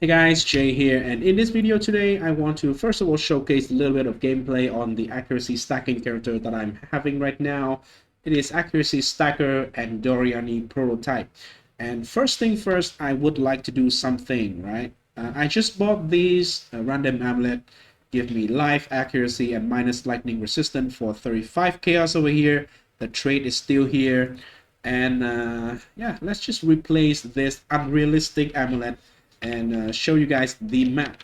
Hey guys, Jay here, and in this video today I want to first of all showcase a little bit of gameplay on the accuracy stacking character that I'm having right now. It is Accuracy Stacker and Doryani Prototype. And first thing first, I would like to do something, right? I just bought these random amulet, give me life, accuracy, and minus lightning resistant for 35 chaos over here. The trait is still here. And yeah, let's just replace this unrealistic amulet and show you guys the map.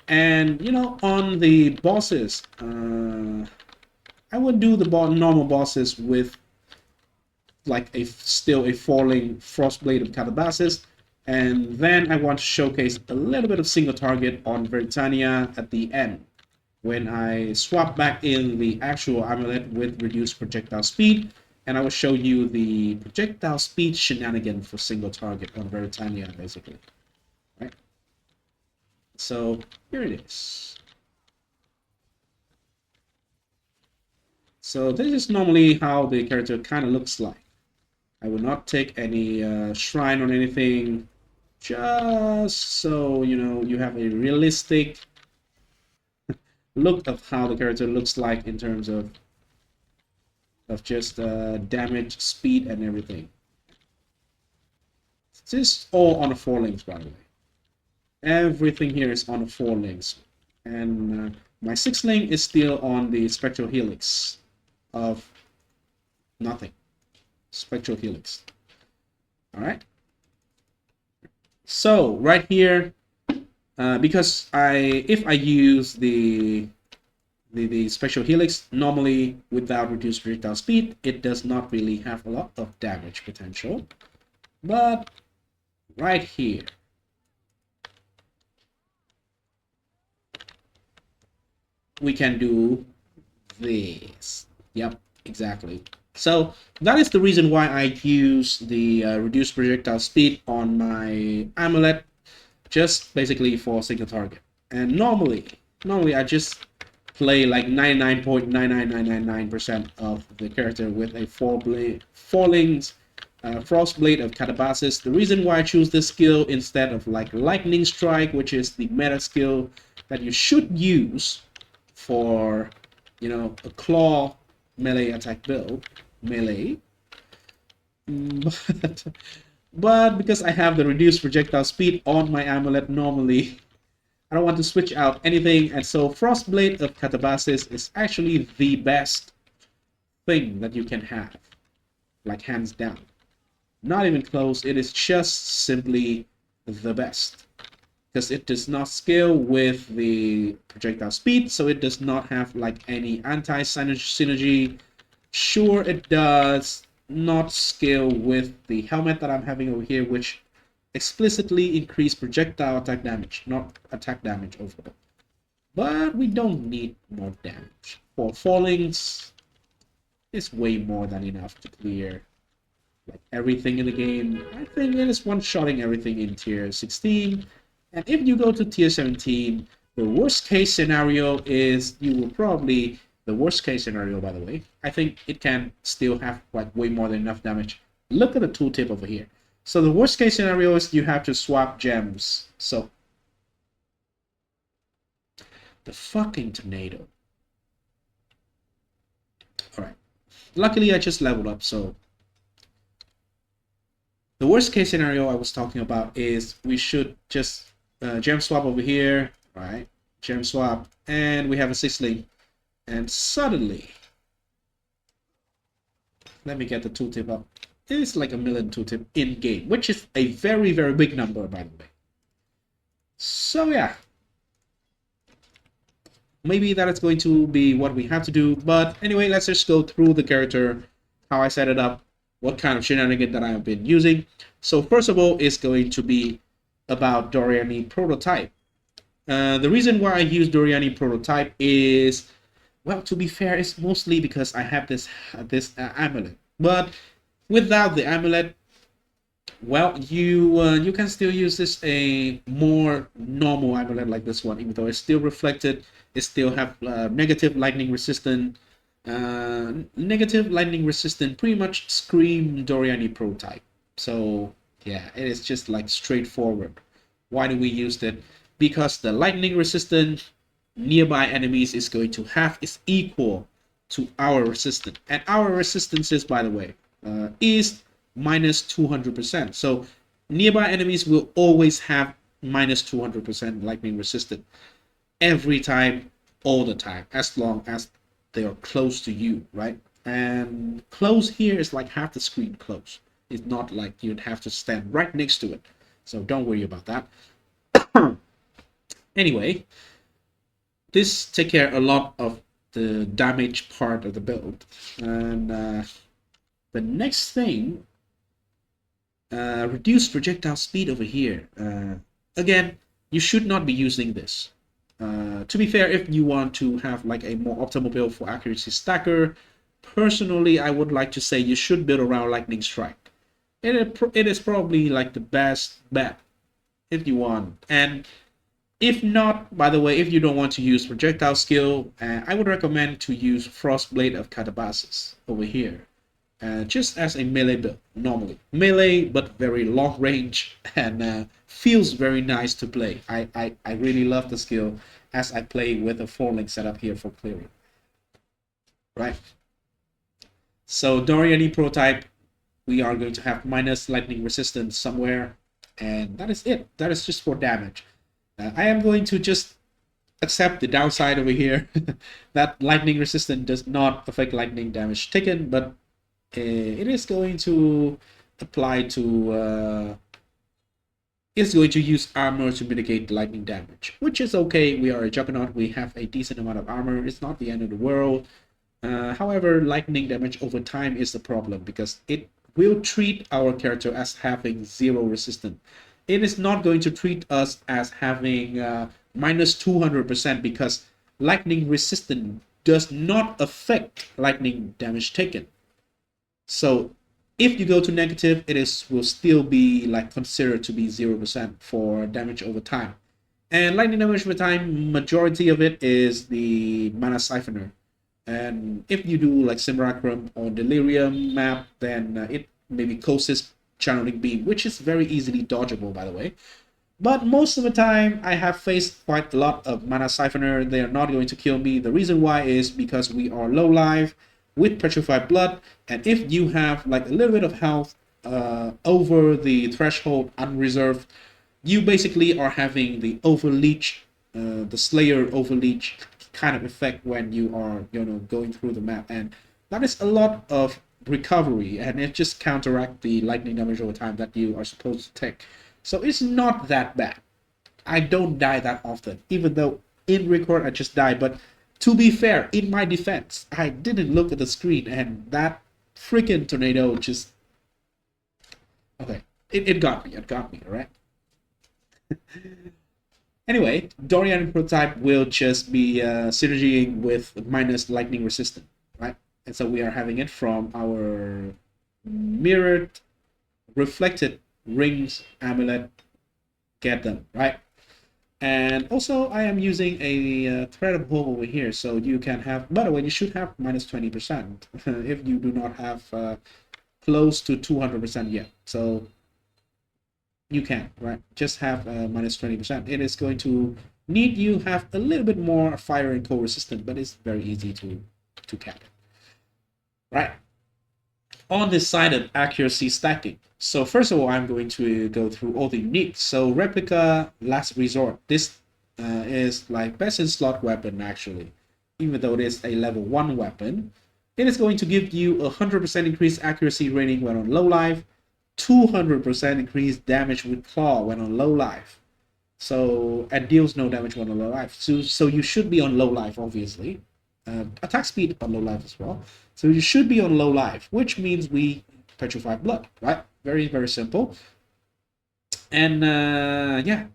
And you know, on the bosses, I would do the normal bosses with like still a falling frostblade of Catabasis, and then I want to showcase a little bit of single target on Veritania at the end when I swap back in the actual amulet with reduced projectile speed, and I will show you the projectile speed shenanigan for single target on Veritania, basically. Right? So here it is. So this is normally how the character kind of looks like. I will not take any shrine or anything, just so you know you have a realistic look of how the character looks like in terms of just damage, speed, and everything. This is all on the 4 links, by the way. Everything here is on the 4 links, and my 6th link is still on the spectral helix of nothing. Spectral helix. All right. So right here, because if I use the spectral helix normally without reduced projectile speed, it does not really have a lot of damage potential. But right here, we can do this. Yep, exactly. So that is the reason why I use the reduced projectile speed on my amulet, just basically for a single target. And normally I just play like 99.99999% of the character with a falling frostblade of Catabasis. The reason why I choose this skill instead of like lightning strike, which is the meta skill that you should use for, you know, a claw melee attack build, melee. But, but because I have the reduced projectile speed on my amulet normally, I don't want to switch out anything, and so Frostblade of Catabasis is actually the best thing that you can have, like hands down. Not even close, it is just simply the best. Because it does not scale with the projectile speed, so it does not have like any anti-synergy. Sure, it does not scale with the helmet that I'm having over here, which explicitly increase projectile attack damage, not attack damage overall. But we don't need more damage. For fallings, it's way more than enough to clear like everything in the game. I think it is one-shotting everything in tier 16. And if you go to tier 17, the worst case scenario is you will probably, the worst case scenario by the way, I think it can still have like way more than enough damage. Look at the tooltip over here. So the worst case scenario is you have to swap gems. So the fucking tornado. Alright. Luckily I just leveled up, so the worst case scenario I was talking about is we should just gem swap over here, right? Gem swap, and we have a 6 link. And suddenly, let me get the tooltip up. It is like a million tooltip in game, which is a very, very big number, by the way. So yeah, maybe that is going to be what we have to do. But anyway, let's just go through the character, how I set it up, what kind of shenanigan that I have been using. So first of all, it's going to be about Doryani Prototype. The reason why I use Doryani Prototype is, well, to be fair, it's mostly because I have this amulet. But without the amulet, well, you can still use this a more normal amulet like this one, even though it's still reflected. It still have negative lightning resistant. Negative lightning resistant pretty much scream Doryani Prototype. So yeah, it is just like straightforward Why do we use it? Because the lightning resistance nearby enemies is going to have is equal to our resistance, and our resistances, by the way, is minus 200%. So nearby enemies will always have minus 200% lightning resistance every time, all the time, as long as they are close to you, right? And close here is like half the screen close. It's not like you'd have to stand right next to it. So don't worry about that. Anyway, this take care a lot of the damage part of the build. And the next thing, reduce projectile speed over here. Again, you should not be using this. To be fair, if you want to have like a more optimal build for accuracy stacker, personally, I would like to say you should build around lightning strike. It is probably like the best bet if you want. And if not, by the way, if you don't want to use projectile skill, I would recommend to use Frostblade of Catabasis over here. Just as a melee build, normally. Melee, but very long range, and feels very nice to play. I really love the skill as I play with a 4-link setup here for clearing. Right? So Doryani Prototype, we are going to have minus lightning resistance somewhere, and that is it. That is just for damage. I am going to just accept the downside over here that lightning resistance does not affect lightning damage taken, but it is going to apply to it's going to use armor to mitigate the lightning damage, which is okay. We are a juggernaut, we have a decent amount of armor, it's not the end of the world. However, lightning damage over time is the problem because it will treat our character as having 0 resistance. It is not going to treat us as having minus 200% because lightning resistance does not affect lightning damage taken. So if you go to negative, will still be like considered to be 0% for damage over time. And lightning damage over time, majority of it is the mana siphoner. And if you do like Simulacrum or Delirium map, then it maybe Kosis channeling beam, which is very easily dodgeable, by the way. But most of the time, I have faced quite a lot of mana siphoner. They are not going to kill me. The reason why is because we are low life with petrified blood, and if you have like a little bit of health over the threshold unreserved, you basically are having the overleech, the Slayer overleech kind of effect when you are, going through the map, and that is a lot of recovery, and it just counteracts the lightning damage over time that you are supposed to take. So it's not that bad. I don't die that often, even though in record I just died. But to be fair, in my defense, I didn't look at the screen, and that freaking tornado just, okay, it got me. It got me, all right. Anyway, Doryani Prototype will just be synergying with minus lightning resistance, right? And so we are having it from our mirrored, reflected rings, amulet, get them, right? And also I am using a thread of hope over here, so you can have, by the way, you should have minus 20% if you do not have close to 200% yet. So you can, right? Just have minus 20%. It is going to need you have a little bit more fire and cold resistance, but it's very easy to cap it. Right. On this side of accuracy stacking. So first of all, I'm going to go through all the uniques. So replica, last resort. This is like best in slot weapon actually. Even though it is a level 1 weapon, it is going to give you 100% increased accuracy rating when on low life, 200% increased damage with claw when on low life. So, and deals no damage when on low life. So you should be on low life, obviously. Attack speed on low life as well. So you should be on low life, which means we petrify blood, right? Very, very simple. And yeah,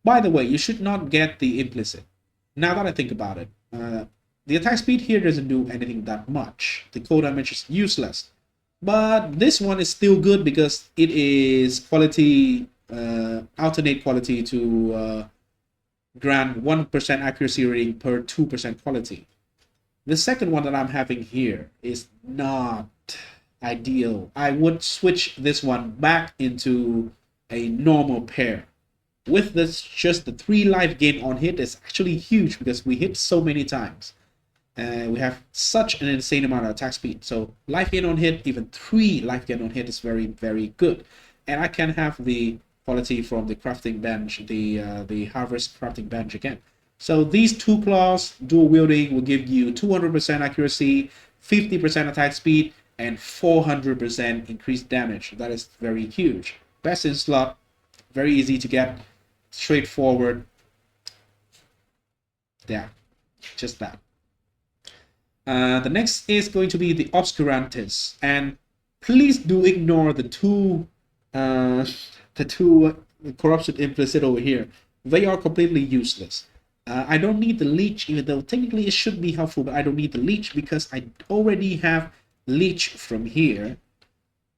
by the way, you should not get the implicit. Now that I think about it, the attack speed here doesn't do anything that much. The cold damage is useless. But this one is still good because it is quality, alternate quality to grant 1% accuracy rating per 2% quality. The second one that I'm having here is not ideal. I would switch this one back into a normal pair. with this, just the 3 life gain on hit is actually huge because we hit so many times. We have such an insane amount of attack speed. So life gain on hit, even 3 life gain on hit is very, very good. And I can have the quality from the crafting bench, the harvest crafting bench again. So these 2 claws, dual wielding, will give you 200% accuracy, 50% attack speed, and 400% increased damage. That is very huge. Best in slot, very easy to get, straightforward. Yeah, just that. The next is going to be the Obscurantis, and please do ignore the two corruption implicit over here. They are completely useless. I don't need the leech, even though technically it should be helpful, but I don't need the leech because I already have leech from here.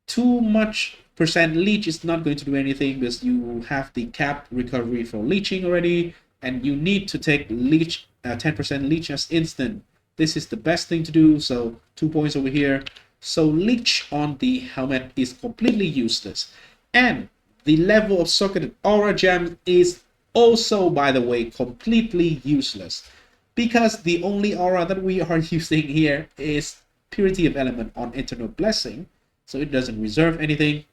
Too much percent leech is not going to do anything because you have the cap recovery for leeching already, and you need to take leech 10% leech as instant. This is the best thing to do, so 2 points over here. So leech on the helmet is completely useless. And the level of socketed aura gem is also, by the way, completely useless. Because the only aura that we are using here is Purity of Element on Eternal Blessing. So it doesn't reserve anything.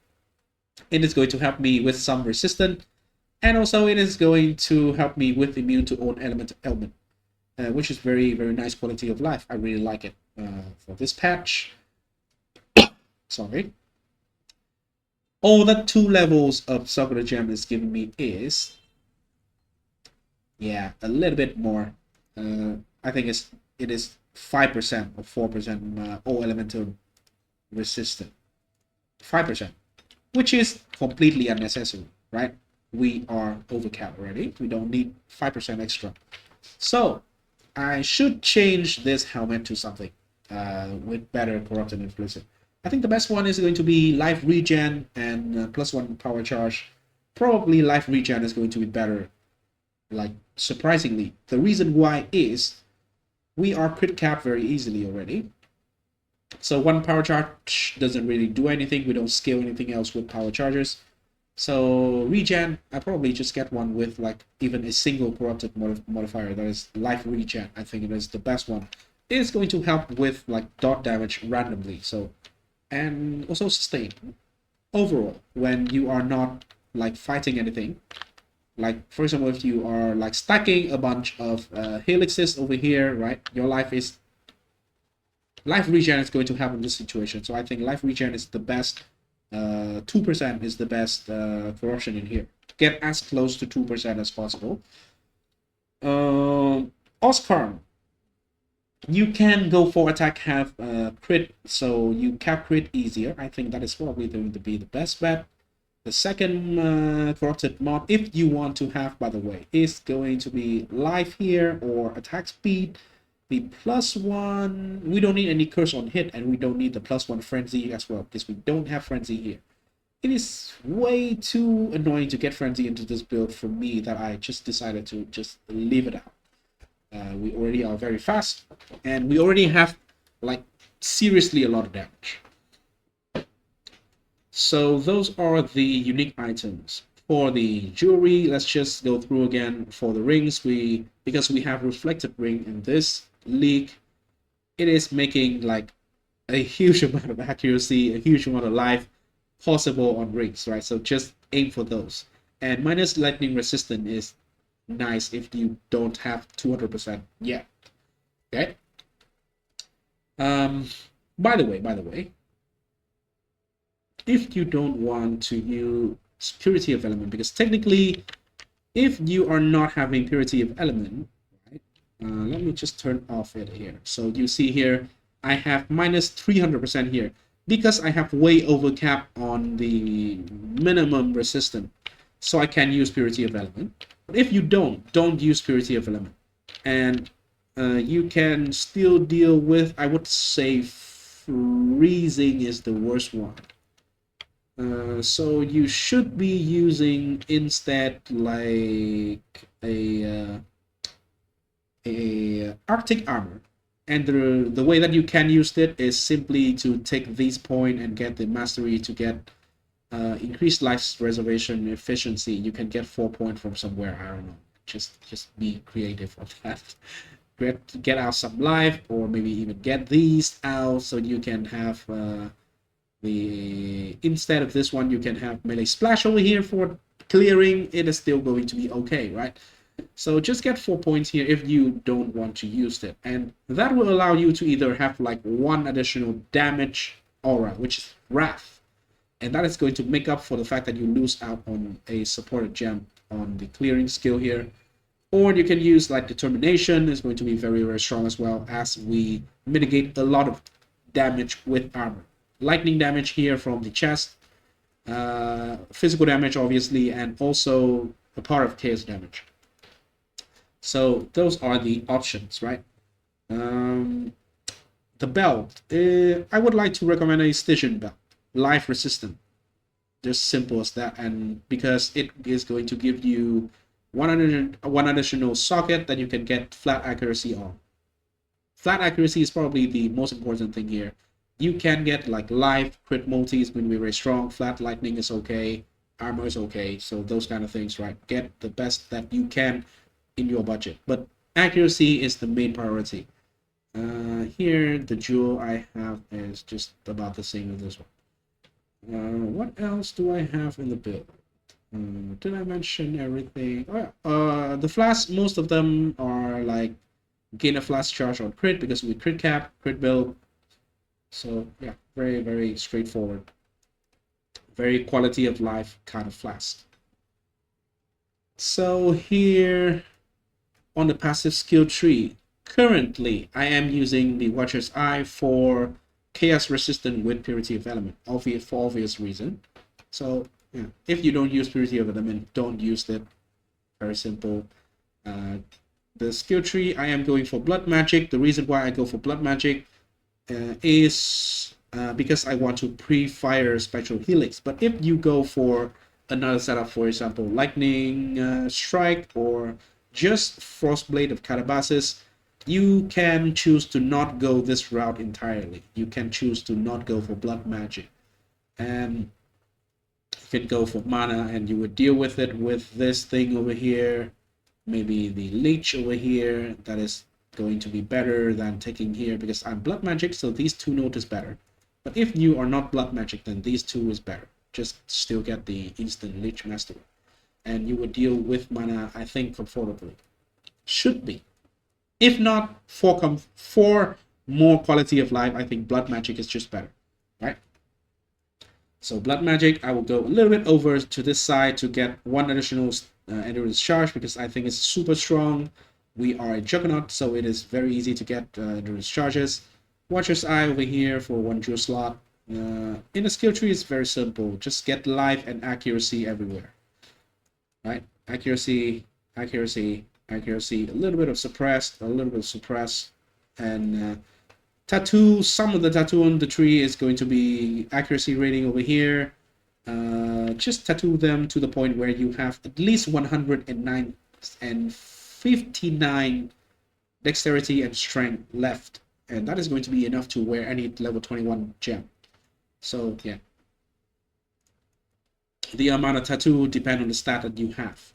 It is going to help me with some resistance. And also it is going to help me with immune to own element ailment. Which is very, very nice quality of life. I really like it for this patch. Sorry. All that 2 levels of Socketed Gem is giving me is, yeah, a little bit more. I think it is 5% or 4% all elemental resistant. 5%, which is completely unnecessary, right? We are overcapped already. We don't need 5% extra. So I should change this helmet to something with better corrupted implicit. I think the best one is going to be life regen and +1 power charge. Probably life regen is going to be better, like surprisingly. The reason why is we are crit capped very easily already. So 1 power charge doesn't really do anything. We don't scale anything else with power charges. So regen, I probably just get one with like even a single corrupted modifier. That is life regen. I think it is the best one. It is going to help with like dot damage randomly. So, and also sustain. Overall, when you are not like fighting anything, like for example, if you are like stacking a bunch of helixes over here, right? Your life regen is going to help in this situation. So I think life regen is the best. 2% is the best corruption in here. Get as close to 2% as possible. Oscar, you can go for attack half crit, so you cap crit easier. I think that is probably going to be the best bet. The second corrupted mod, if you want to have, by the way, is going to be life here or attack speed. The +1, we don't need any curse on hit, and we don't need the +1 frenzy as well because we don't have frenzy here. It is way too annoying to get frenzy into this build for me that I just decided to just leave it out. We already are very fast, and we already have like seriously a lot of damage. So those are the unique items. For the jewelry, let's just go through again. For the rings, because we have reflected ring in this league, it is making like a huge amount of accuracy, a huge amount of life possible on rings, right? So just aim for those. And minus lightning resistant is nice if you don't have 200% yet. Okay. By the way, if you don't want to use purity of element, because technically if you are not having purity of element, right, let me just turn off it here. So you see here I have minus 300% here because I have way overcap on the minimum resistance, so I can use purity of element. But if you don't use purity of element, and you can still deal with, I would say freezing is the worst one. So you should be using instead like a Arctic armor, and the way that you can use it is simply to take this point and get the mastery to get increased life reservation efficiency. You can get 4 points from somewhere. I don't know. Just be creative on that. Get out some life, or maybe even get these out so you can have instead of this one, you can have melee splash over here for clearing. It is still going to be okay, right? So just get 4 points here if you don't want to use it, and that will allow you to either have like 1 additional damage aura, which is wrath, and that is going to make up for the fact that you lose out on a supported gem on the clearing skill here. Or you can use like determination, is going to be very, very strong as well, as we mitigate a lot of damage with armor. Lightning damage here from the chest, physical damage obviously, and also a part of chaos damage. So those are the options, right? The belt, I would like to recommend a Stygian belt, life resistant, just simple as that. And because it is going to give you one additional socket that you can get flat accuracy on. Flat accuracy is probably the most important thing here. You can get like life, crit multi is going to be very strong, flat lightning is okay, armor is okay, so those kind of things, right? Get the best that you can in your budget, but accuracy is the main priority. Here the jewel I have is just about the same as this one. What else do I have in the build? Did I mention everything? Oh yeah. The flask, most of them are like gain a flask charge on crit because we crit cap, crit build. So yeah, very, very straightforward. Very quality of life kind of flask. So here on the passive skill tree, currently I am using the Watcher's Eye for chaos resistant with purity of element, for obvious reason. So yeah, if you don't use purity of element, don't use it. Very simple. The skill tree, I am going for blood magic. The reason why I go for blood magic is because I want to pre-fire spectral helix. But if you go for another setup, for example, lightning strike or just frostblade of Catabasis, you can choose to not go this route entirely. You can choose to not go for blood magic, and you can go for mana, and you would deal with it with this thing over here, maybe the leech over here. That is going to be better than taking here because I'm blood magic, so these 2 nodes is better. But if you are not blood magic, then these 2 is better. Just still get the instant leech mastery, and you would deal with mana, I think, comfortably. Should be. If not, for more quality of life, I think blood magic is just better, right? So blood magic, I will go a little bit over to this side to get 1 additional endurance charge because I think it's super strong. We are a juggernaut, so it is very easy to get endurance charges. Watcher's Eye over here for 1 jewel slot. In the skill tree, it's very simple. Just get life and accuracy everywhere, right? Accuracy, accuracy, accuracy, a little bit of suppressed, and tattoo. Some of the tattoo on the tree is going to be accuracy rating over here. Just tattoo them to the point where you have at least 109 and 59 dexterity and strength left, and that is going to be enough to wear any level 21 gem. So yeah, the amount of tattoo depend on the stat that you have.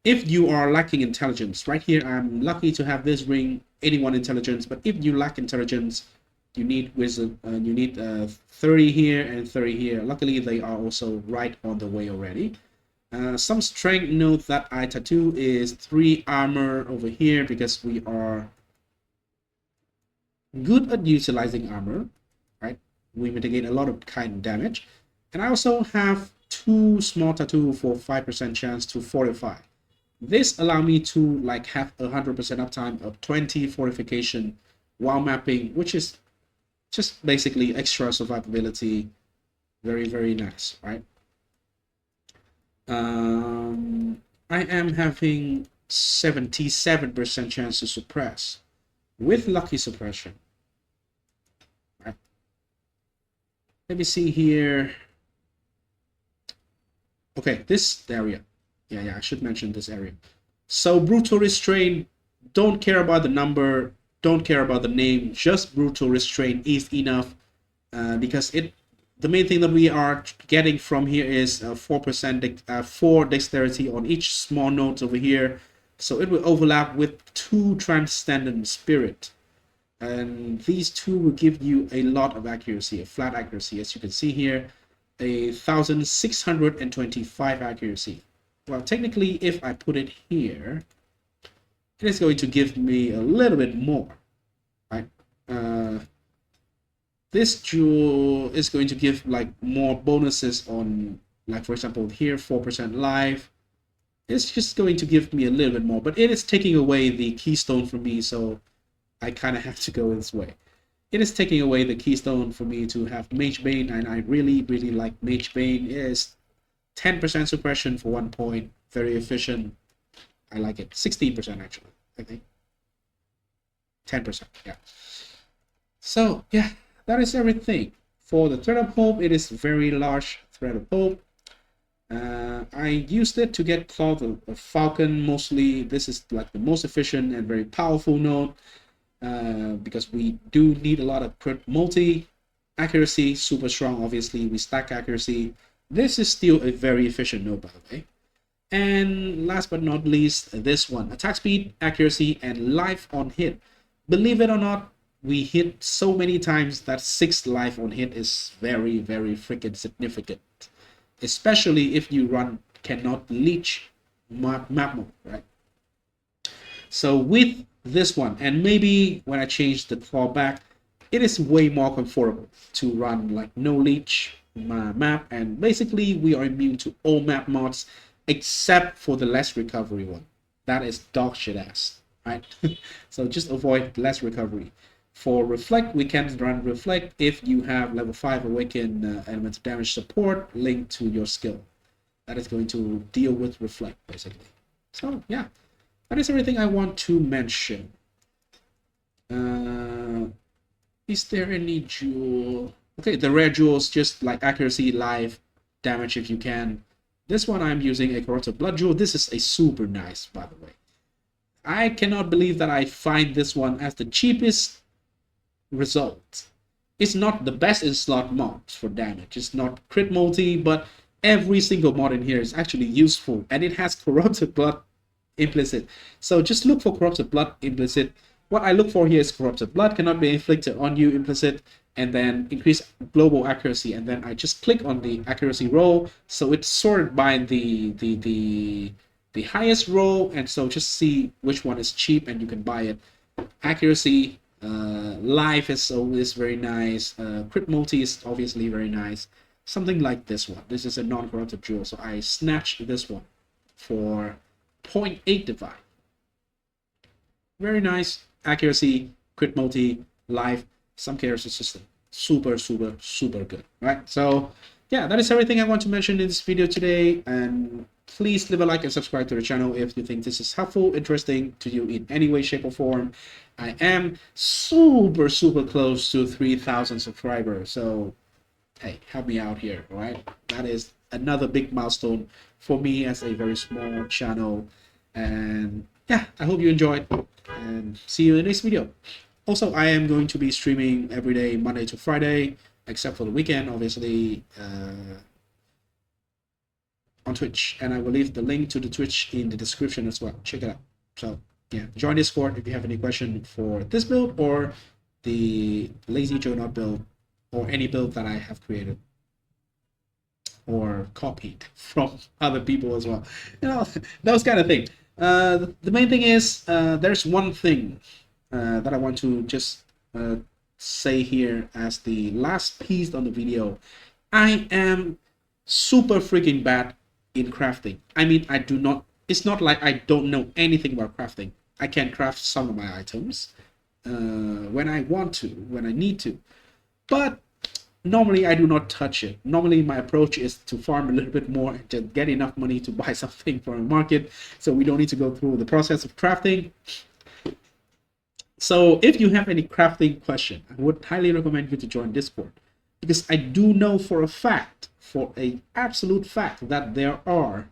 If you are lacking intelligence, right here I'm lucky to have this ring, 81 intelligence, but if you lack intelligence, you need wisdom, you need 30 here and 30 here. Luckily they are also right on the way already. Some strength, note that I tattoo is 3 armor over here because we are good at utilizing armor, right? We mitigate a lot of kind damage. And I also have 2 small tattoo for 5% chance to fortify. This allow me to like have 100% uptime of 20 fortification while mapping, which is just basically extra survivability. Very, very nice, right? I am having 77% chance to suppress with lucky suppression. Right. Let me see here. Okay, this area. Yeah, I should mention this area. So brutal restraint, don't care about the number, don't care about the name, just brutal restraint is enough because it the main thing that we are getting from here is 4% 4 dexterity on each small nodes over here. So it will overlap with 2 transcendent spirit. And these two will give you a lot of accuracy, a flat accuracy, as you can see here, 1,625 accuracy. Well, technically, if I put it here, it is going to give me a little bit more, right? This jewel is going to give like more bonuses on, like for example here, 4% life. It's just going to give me a little bit more, but it is taking away the keystone from me, so I kind of have to go this way. It is taking away the keystone for me to have Mage Bane, and I really like Mage Bane. It is 10% suppression for 1 point, very efficient. I like it. 16% actually, I think. 10%, yeah. So yeah, that is everything. For the Thread of Hope, it is very large Thread of Hope. I used it to get Cloth of Falcon mostly. This is like the most efficient and very powerful node. Because we do need a lot of crit multi. Accuracy, super strong, obviously. We stack accuracy. This is still a very efficient node, by the way. And last but not least, this one. Attack speed, accuracy, and life on hit. Believe it or not, we hit so many times that 6 life on hit is very freaking significant. Especially if you run cannot leech map mode, right? So with this one, and maybe when I change the clawback, it is way more comfortable to run like no leech map, and basically we are immune to all map mods except for the less recovery one. That is dog shit ass, right? So just avoid less recovery. For reflect, we can run reflect if you have level 5 awaken elemental damage support linked to your skill. That is going to deal with reflect basically. So yeah, that is everything I want to mention. Is there any jewel? Okay, the rare jewels, just like accuracy, life, damage if you can. This one I'm using a corrupted blood jewel. This is a super nice, by the way. I cannot believe that I find this one as the cheapest result. It's not the best in slot mods for damage. It's not crit multi, but every single mod in here is actually useful, and it has corrupted blood implicit. So just look for corrupted blood implicit. What I look for here is corrupted blood cannot be inflicted on you implicit, and then increase global accuracy, and then I just click on the accuracy roll, so it's sorted by the highest roll, and so just see which one is cheap and you can buy it. Accuracy, life is always very nice, crit multi is obviously very nice. Something like this one. This is a non-corrupted jewel, so I snatched this one for 0.8 divine. Very nice. Accuracy, crit multi, life, some character system. Super good, right? So yeah, that is everything I want to mention in this video today, and please leave a like and subscribe to the channel if you think this is helpful, interesting to you in any way, shape, or form. I am super close to 3,000 subscribers, so hey, help me out here, right? That is another big milestone for me as a very small channel. And yeah, I hope you enjoyed, and see you in the next video. Also, I am going to be streaming every day, Monday to Friday, except for the weekend, obviously, on Twitch. And I will leave the link to the Twitch in the description as well. Check it out. So yeah, join Discord if you have any question for this build or the Lazy Jonah build, or any build that I have created or copied from other people as well. You know, those kind of thing. The main thing is, there's one thing that I want to just say here as the last piece on the video. I am super freaking bad in crafting. I mean, I do not, it's not like I don't know anything about crafting. I can craft some of my items when I want to, when I need to, but normally I do not touch it. Normally my approach is to farm a little bit more and just get enough money to buy something from the market, so we don't need to go through the process of crafting. So if you have any crafting question, I would highly recommend you to join Discord, because I do know for a fact, for an absolute fact, that there are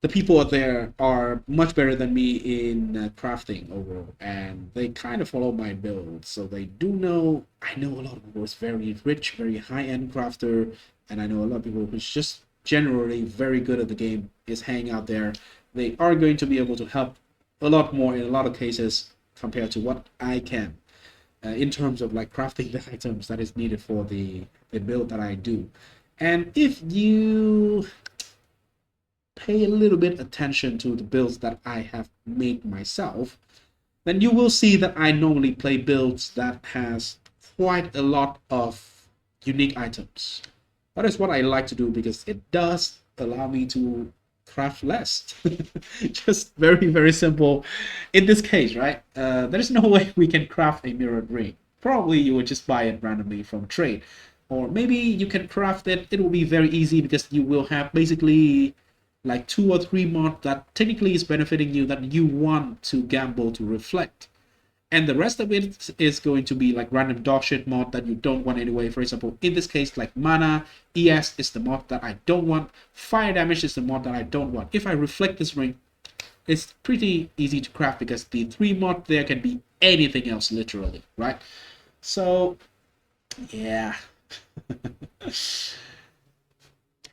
the people out there are much better than me in crafting overall, and they kind of follow my build, so they do know. I know a lot of people who's very rich, very high-end crafter, and I know a lot of people who's just generally very good at the game is hanging out there. They are going to be able to help a lot more in a lot of cases compared to what I can in terms of like crafting the items that is needed for the build that I do. And if you pay a little bit attention to the builds that I have made myself, then you will see that I normally play builds that has quite a lot of unique items. That is what I like to do because it does allow me to craft less. Just very, very simple. In this case, right? There is no way we can craft a mirrored ring. Probably you would just buy it randomly from trade. Or maybe you can craft it. It will be very easy because you will have basically like 2 or 3 mod that technically is benefiting you that you want to gamble to reflect. And the rest of it is going to be like random dogshit mod that you don't want anyway. For example, in this case, like mana, ES is the mod that I don't want. Fire damage is the mod that I don't want. If I reflect this ring, it's pretty easy to craft because the 3 mod there can be anything else, literally, right? So, yeah.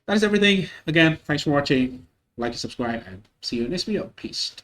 That is everything. Again, thanks for watching. Like and subscribe, and see you in the next video. Peace.